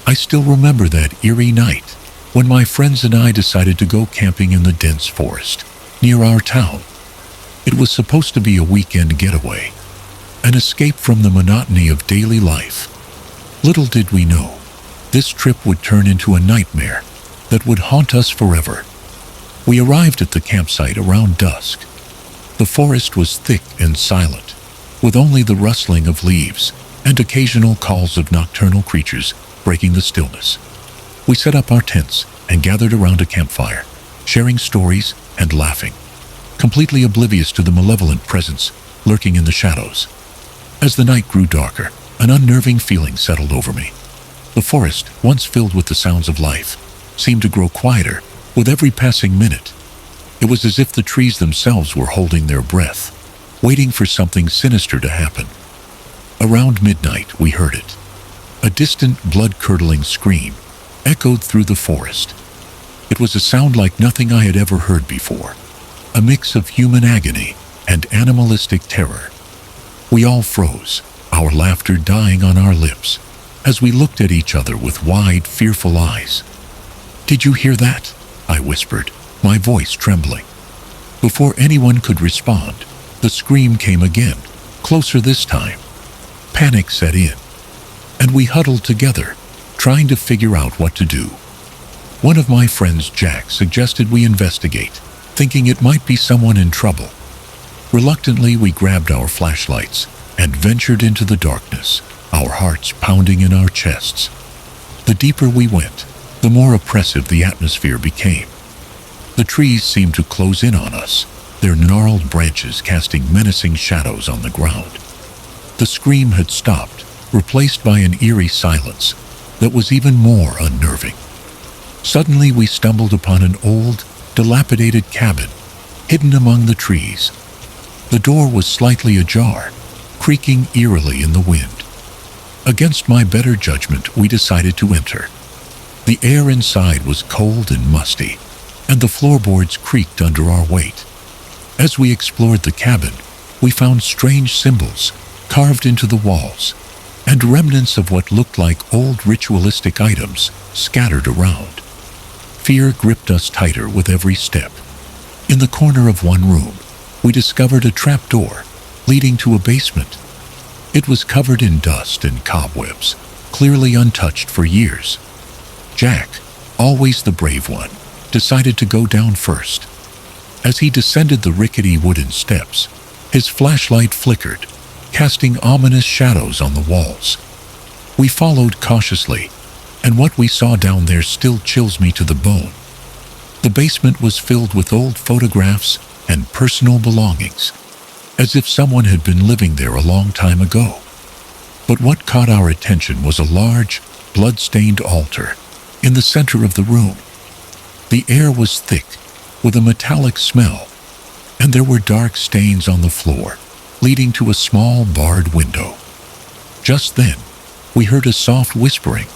I still remember that eerie night when my friends and I decided to go camping in the dense forest near our town. It was supposed to be a weekend getaway, an escape from the monotony of daily life. Little did we know, this trip would turn into a nightmare that would haunt us forever. We arrived at the campsite around dusk. The forest was thick and silent, with only the rustling of leaves and occasional calls of nocturnal creatures breaking the stillness. We set up our tents and gathered around a campfire, sharing stories and laughing, completely oblivious to the malevolent presence lurking in the shadows. As the night grew darker, an unnerving feeling settled over me. The forest, once filled with the sounds of life, seemed to grow quieter with every passing minute. It was as if the trees themselves were holding their breath, waiting for something sinister to happen. Around midnight, we heard it. A distant, blood-curdling scream echoed through the forest. It was a sound like nothing I had ever heard before, a mix of human agony and animalistic terror. We all froze, our laughter dying on our lips, as we looked at each other with wide, fearful eyes. "Did you hear that?" I whispered, my voice trembling. Before anyone could respond, the scream came again, closer this time. Panic set in, and we huddled together, trying to figure out what to do. One of my friends, Jack, suggested we investigate, thinking it might be someone in trouble. Reluctantly, we grabbed our flashlights and ventured into the darkness, our hearts pounding in our chests. The deeper we went, the more oppressive the atmosphere became. The trees seemed to close in on us, their gnarled branches casting menacing shadows on the ground. The scream had stopped, replaced by an eerie silence that was even more unnerving. Suddenly, we stumbled upon an old, dilapidated cabin, hidden among the trees. The door was slightly ajar, creaking eerily in the wind. Against my better judgment, we decided to enter. The air inside was cold and musty, and the floorboards creaked under our weight. As we explored the cabin, we found strange symbols carved into the walls, and remnants of what looked like old ritualistic items scattered around. Fear gripped us tighter with every step. In the corner of one room, we discovered a trapdoor leading to a basement. It was covered in dust and cobwebs, clearly untouched for years. Jack, always the brave one, decided to go down first. As he descended the rickety wooden steps, his flashlight flickered, casting ominous shadows on the walls. We followed cautiously, and what we saw down there still chills me to the bone. The basement was filled with old photographs and personal belongings, as if someone had been living there a long time ago. But what caught our attention was a large, blood-stained altar in the center of the room. The air was thick, with a metallic smell, and there were dark stains on the floor, leading to a small barred window. Just then, we heard a soft whispering,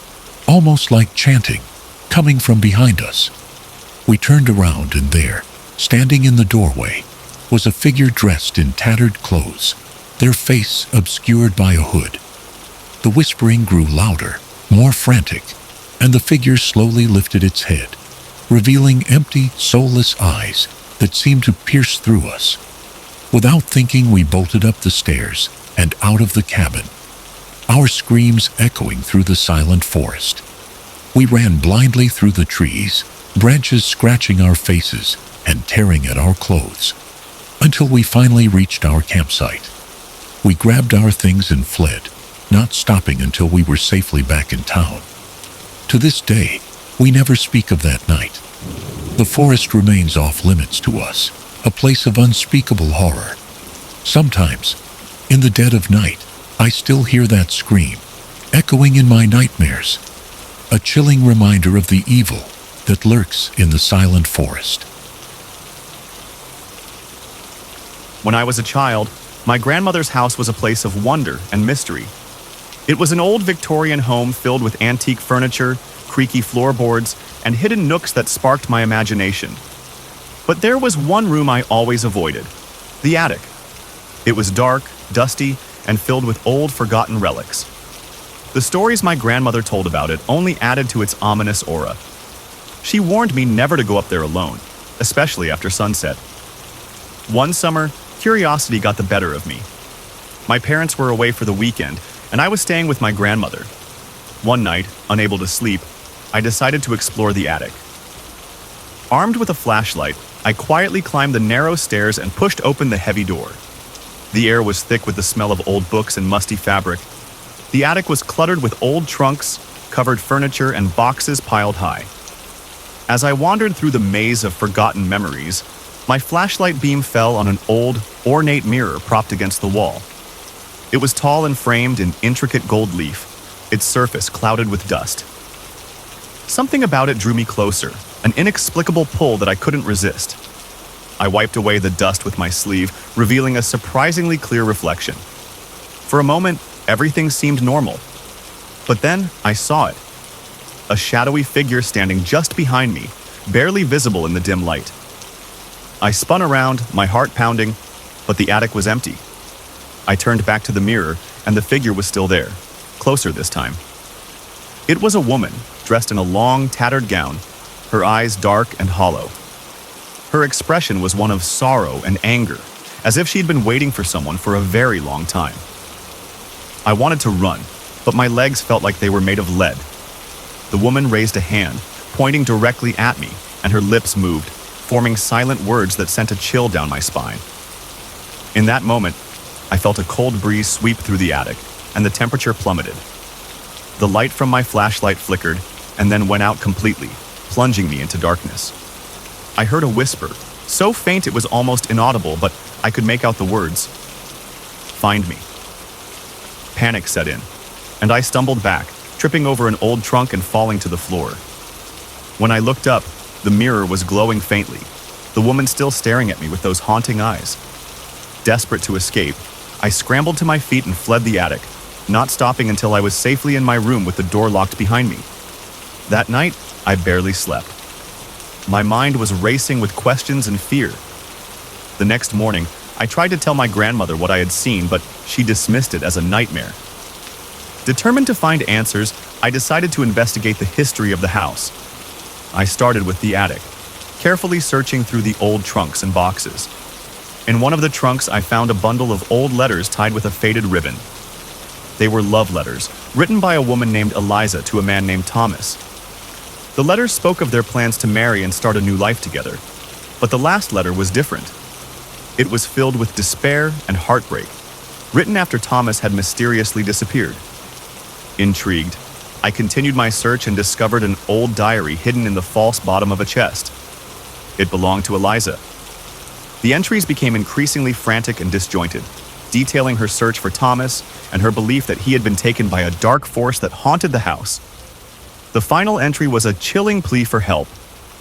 almost like chanting, coming from behind us. We turned around, and there, standing in the doorway, was a figure dressed in tattered clothes, their face obscured by a hood. The whispering grew louder, more frantic, and the figure slowly lifted its head, revealing empty, soulless eyes that seemed to pierce through us. Without thinking, we bolted up the stairs and out of the cabin, our screams echoing through the silent forest. We ran blindly through the trees, branches scratching our faces and tearing at our clothes, until we finally reached our campsite. We grabbed our things and fled, not stopping until we were safely back in town. To this day, we never speak of that night. The forest remains off limits to us, a place of unspeakable horror. Sometimes, in the dead of night, I still hear that scream, echoing in my nightmares, a chilling reminder of the evil that lurks in the silent forest. When I was a child, my grandmother's house was a place of wonder and mystery. It was an old Victorian home filled with antique furniture, creaky floorboards, and hidden nooks that sparked my imagination. But there was one room I always avoided: the attic. It was dark, dusty, and filled with old, forgotten relics. The stories my grandmother told about it only added to its ominous aura. She warned me never to go up there alone, especially after sunset. One summer, curiosity got the better of me. My parents were away for the weekend, and I was staying with my grandmother. One night, unable to sleep, I decided to explore the attic. Armed with a flashlight, I quietly climbed the narrow stairs and pushed open the heavy door. The air was thick with the smell of old books and musty fabric. The attic was cluttered with old trunks, covered furniture, and boxes piled high. As I wandered through the maze of forgotten memories, my flashlight beam fell on an old, ornate mirror propped against the wall. It was tall and framed in intricate gold leaf, its surface clouded with dust. Something about it drew me closer, an inexplicable pull that I couldn't resist. I wiped away the dust with my sleeve, revealing a surprisingly clear reflection. For a moment, everything seemed normal. But then I saw it. A shadowy figure standing just behind me, barely visible in the dim light. I spun around, my heart pounding, but the attic was empty. I turned back to the mirror, and the figure was still there, closer this time. It was a woman, dressed in a long, tattered gown, her eyes dark and hollow. Her expression was one of sorrow and anger, as if she'd been waiting for someone for a very long time. I wanted to run, but my legs felt like they were made of lead. The woman raised a hand, pointing directly at me, and her lips moved, forming silent words that sent a chill down my spine. In that moment, I felt a cold breeze sweep through the attic, and the temperature plummeted. The light from my flashlight flickered, and then went out completely, plunging me into darkness. I heard a whisper, so faint it was almost inaudible, but I could make out the words. "Find me." Panic set in, and I stumbled back, tripping over an old trunk and falling to the floor. When I looked up, the mirror was glowing faintly, the woman still staring at me with those haunting eyes. Desperate to escape, I scrambled to my feet and fled the attic, not stopping until I was safely in my room with the door locked behind me. That night, I barely slept. My mind was racing with questions and fear. The next morning, I tried to tell my grandmother what I had seen, but she dismissed it as a nightmare. Determined to find answers, I decided to investigate the history of the house. I started with the attic, carefully searching through the old trunks and boxes. In one of the trunks, I found a bundle of old letters tied with a faded ribbon. They were love letters, written by a woman named Eliza to a man named Thomas. The letters spoke of their plans to marry and start a new life together, but the last letter was different. It was filled with despair and heartbreak, written after Thomas had mysteriously disappeared. Intrigued, I continued my search and discovered an old diary hidden in the false bottom of a chest. It belonged to Eliza. The entries became increasingly frantic and disjointed, detailing her search for Thomas and her belief that he had been taken by a dark force that haunted the house. The final entry was a chilling plea for help,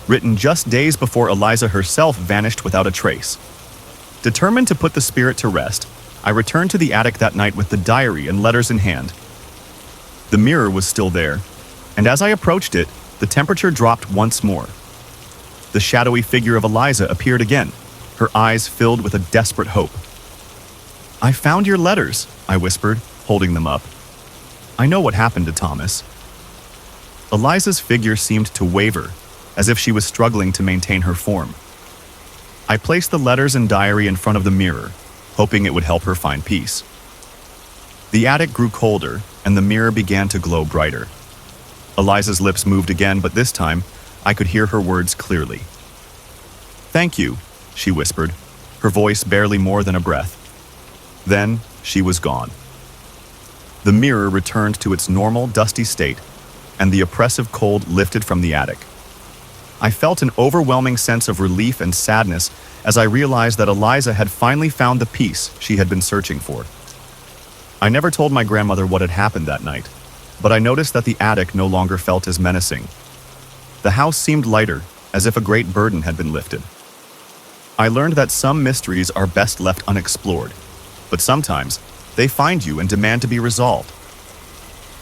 written just days before Eliza herself vanished without a trace. Determined to put the spirit to rest, I returned to the attic that night with the diary and letters in hand. The mirror was still there, and as I approached it, the temperature dropped once more. The shadowy figure of Eliza appeared again, her eyes filled with a desperate hope. "I found your letters," I whispered, holding them up. "I know what happened to Thomas." Eliza's figure seemed to waver, as if she was struggling to maintain her form. I placed the letters and diary in front of the mirror, hoping it would help her find peace. The attic grew colder, and the mirror began to glow brighter. Eliza's lips moved again, but this time, I could hear her words clearly. "Thank you," she whispered, her voice barely more than a breath. Then, she was gone. The mirror returned to its normal, dusty state, and the oppressive cold lifted from the attic. I felt an overwhelming sense of relief and sadness as I realized that Eliza had finally found the peace she had been searching for. I never told my grandmother what had happened that night, but I noticed that the attic no longer felt as menacing. The house seemed lighter, as if a great burden had been lifted. I learned that some mysteries are best left unexplored, but sometimes they find you and demand to be resolved.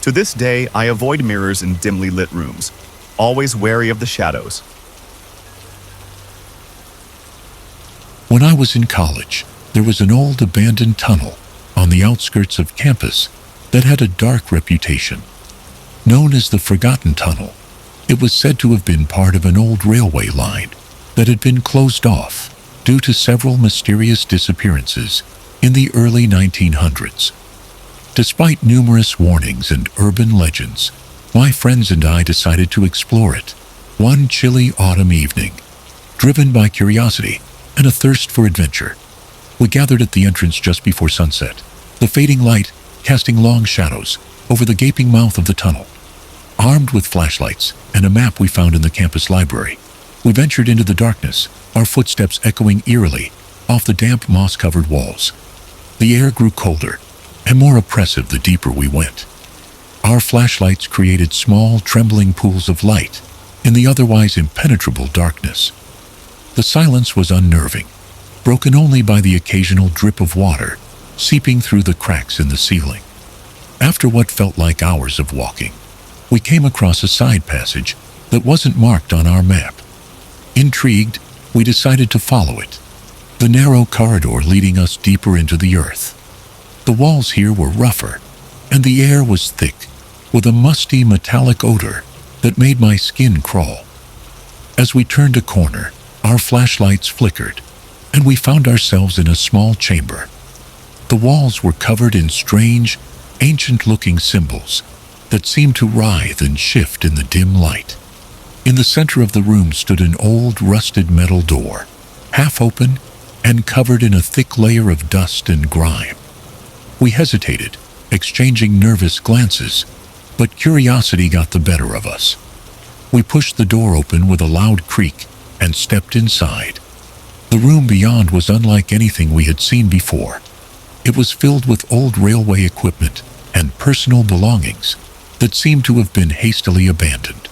To this day, I avoid mirrors in dimly lit rooms, always wary of the shadows. When I was in college, there was an old abandoned tunnel on the outskirts of campus that had a dark reputation. Known as the Forgotten Tunnel, it was said to have been part of an old railway line that had been closed off due to several mysterious disappearances in the early 1900s. Despite numerous warnings and urban legends, my friends and I decided to explore it one chilly autumn evening. Driven by curiosity and a thirst for adventure, we gathered at the entrance just before sunset, the fading light casting long shadows over the gaping mouth of the tunnel. Armed with flashlights and a map we found in the campus library, we ventured into the darkness, our footsteps echoing eerily off the damp moss-covered walls. The air grew colder and more oppressive the deeper we went. Our flashlights created small, trembling pools of light in the otherwise impenetrable darkness. The silence was unnerving, broken only by the occasional drip of water seeping through the cracks in the ceiling. After what felt like hours of walking, we came across a side passage that wasn't marked on our map. Intrigued, we decided to follow it, the narrow corridor leading us deeper into the earth. The walls here were rougher, and the air was thick, with a musty metallic odor that made my skin crawl. As we turned a corner, our flashlights flickered, and we found ourselves in a small chamber. The walls were covered in strange, ancient-looking symbols that seemed to writhe and shift in the dim light. In the center of the room stood an old, rusted metal door, half open and covered in a thick layer of dust and grime. We hesitated, exchanging nervous glances, but curiosity got the better of us. We pushed the door open with a loud creak and stepped inside. The room beyond was unlike anything we had seen before. It was filled with old railway equipment and personal belongings that seemed to have been hastily abandoned.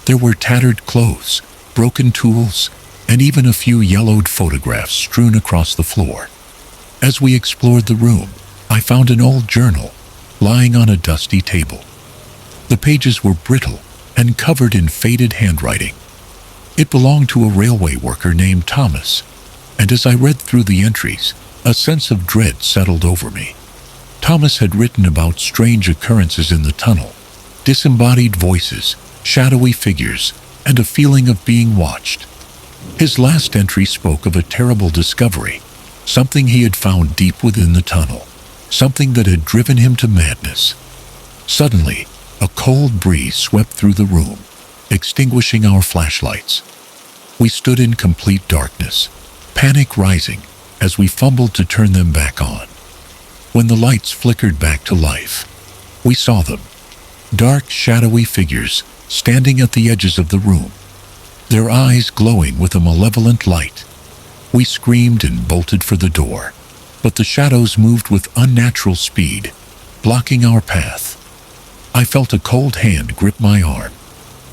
There were tattered clothes, broken tools, and even a few yellowed photographs strewn across the floor. As we explored the room, I found an old journal lying on a dusty table. The pages were brittle and covered in faded handwriting. It belonged to a railway worker named Thomas, and as I read through the entries, a sense of dread settled over me. Thomas had written about strange occurrences in the tunnel, disembodied voices, shadowy figures, and a feeling of being watched. His last entry spoke of a terrible discovery, something he had found deep within the tunnel, something that had driven him to madness. Suddenly, a cold breeze swept through the room, extinguishing our flashlights. We stood in complete darkness, panic rising as we fumbled to turn them back on. When the lights flickered back to life, we saw them, dark, shadowy figures standing at the edges of the room, their eyes glowing with a malevolent light. We screamed and bolted for the door, but the shadows moved with unnatural speed, blocking our path. I felt a cold hand grip my arm,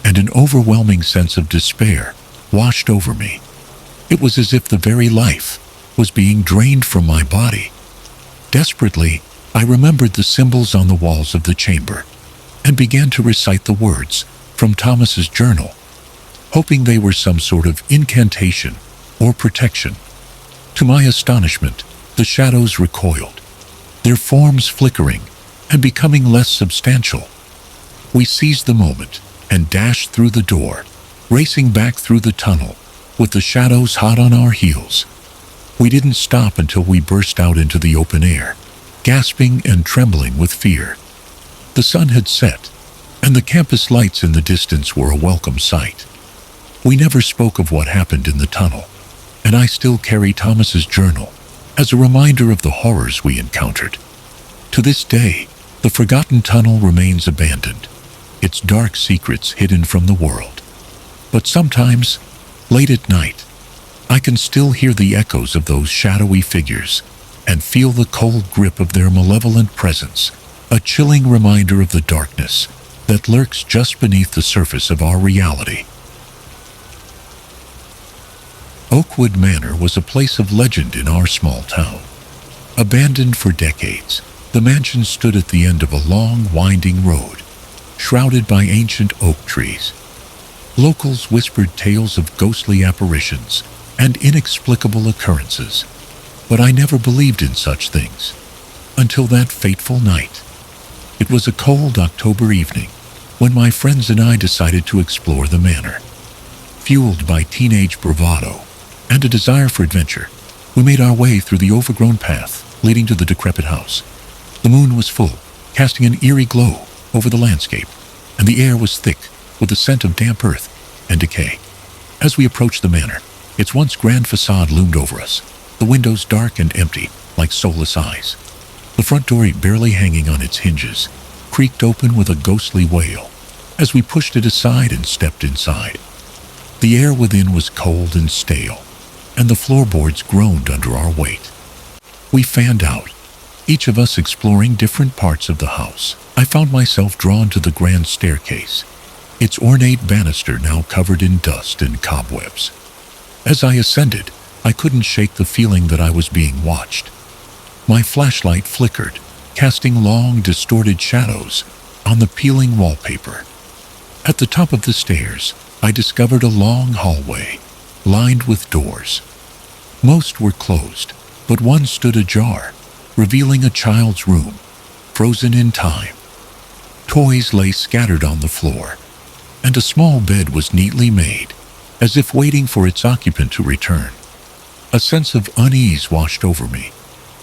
and an overwhelming sense of despair washed over me. It was as if the very life was being drained from my body. Desperately, I remembered the symbols on the walls of the chamber and began to recite the words from Thomas's journal, hoping they were some sort of incantation or protection. To my astonishment, the shadows recoiled, their forms flickering and becoming less substantial. We seized the moment and dashed through the door, racing back through the tunnel with the shadows hot on our heels. We didn't stop until we burst out into the open air, gasping and trembling with fear. The sun had set, and the campus lights in the distance were a welcome sight. We never spoke of what happened in the tunnel, and I still carry Thomas's journal as a reminder of the horrors we encountered. To this day, the Forgotten Tunnel remains abandoned, its dark secrets hidden from the world. But sometimes, late at night, I can still hear the echoes of those shadowy figures and feel the cold grip of their malevolent presence, a chilling reminder of the darkness that lurks just beneath the surface of our reality. Oakwood Manor was a place of legend in our small town. Abandoned for decades, the mansion stood at the end of a long, winding road, shrouded by ancient oak trees. Locals whispered tales of ghostly apparitions and inexplicable occurrences, but I never believed in such things until that fateful night. It was a cold October evening when my friends and I decided to explore the manor. Fueled by teenage bravado and a desire for adventure, we made our way through the overgrown path leading to the decrepit house. The moon was full, casting an eerie glow over the landscape, and the air was thick with the scent of damp earth and decay. As we approached the manor, its once grand facade loomed over us, the windows dark and empty like soulless eyes. The front door, barely hanging on its hinges, creaked open with a ghostly wail as we pushed it aside and stepped inside. The air within was cold and stale, and the floorboards groaned under our weight. We fanned out, each of us exploring different parts of the house. I found myself drawn to the grand staircase, its ornate banister now covered in dust and cobwebs. As I ascended, I couldn't shake the feeling that I was being watched. My flashlight flickered, casting long, distorted shadows on the peeling wallpaper. At the top of the stairs, I discovered a long hallway, lined with doors. Most were closed, but one stood ajar, revealing a child's room, frozen in time. Toys lay scattered on the floor, and a small bed was neatly made, as if waiting for its occupant to return. A sense of unease washed over me,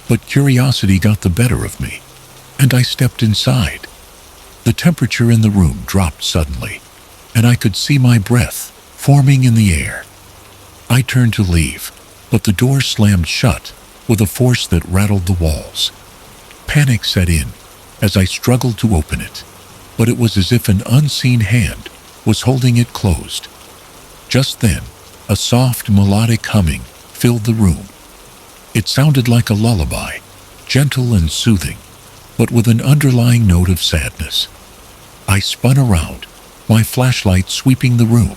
but curiosity got the better of me, and I stepped inside. The temperature in the room dropped suddenly, and I could see my breath forming in the air. I turned to leave, but the door slammed shut with a force that rattled the walls. Panic set in as I struggled to open it, but it was as if an unseen hand was holding it closed. Just then, a soft, melodic humming filled the room. It sounded like a lullaby, gentle and soothing, but with an underlying note of sadness. I spun around, my flashlight sweeping the room,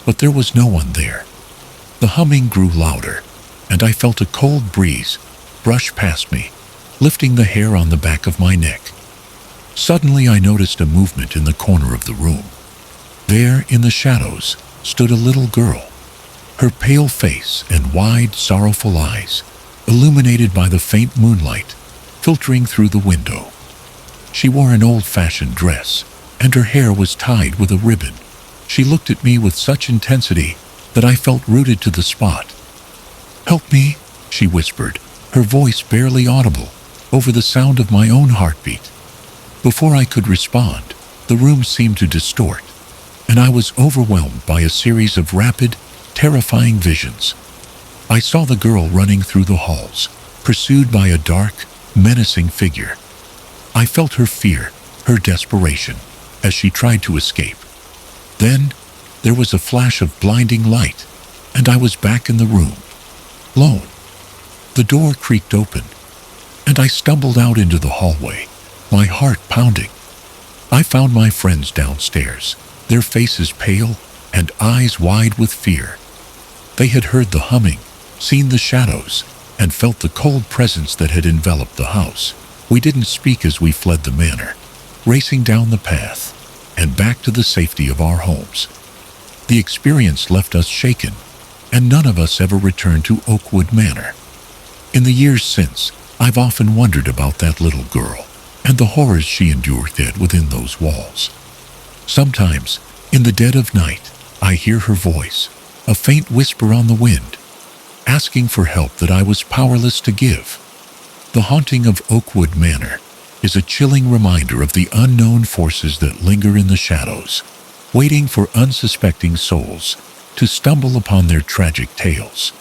but there was no one there. The humming grew louder, and I felt a cold breeze brush past me, lifting the hair on the back of my neck. Suddenly I noticed a movement in the corner of the room. There, in the shadows, stood a little girl, her pale face and wide, sorrowful eyes illuminated by the faint moonlight filtering through the window. She wore an old-fashioned dress, and her hair was tied with a ribbon. She looked at me with such intensity that I felt rooted to the spot. "Help me," she whispered, her voice barely audible over the sound of my own heartbeat. Before I could respond, the room seemed to distort, and I was overwhelmed by a series of rapid, terrifying visions. I saw the girl running through the halls, pursued by a dark, menacing figure. I felt her fear, her desperation, as she tried to escape. Then, there was a flash of blinding light, and I was back in the room, alone. The door creaked open, and I stumbled out into the hallway, my heart pounding. I found my friends downstairs, their faces pale and eyes wide with fear. They had heard the humming, seen the shadows, and felt the cold presence that had enveloped the house. We didn't speak as we fled the manor, racing down the path and back to the safety of our homes. The experience left us shaken, and none of us ever returned to Oakwood Manor. In the years since, I've often wondered about that little girl and the horrors she endured within those walls. Sometimes, in the dead of night, I hear her voice, a faint whisper on the wind, asking for help that I was powerless to give. The haunting of Oakwood Manor is a chilling reminder of the unknown forces that linger in the shadows, waiting for unsuspecting souls to stumble upon their tragic tales.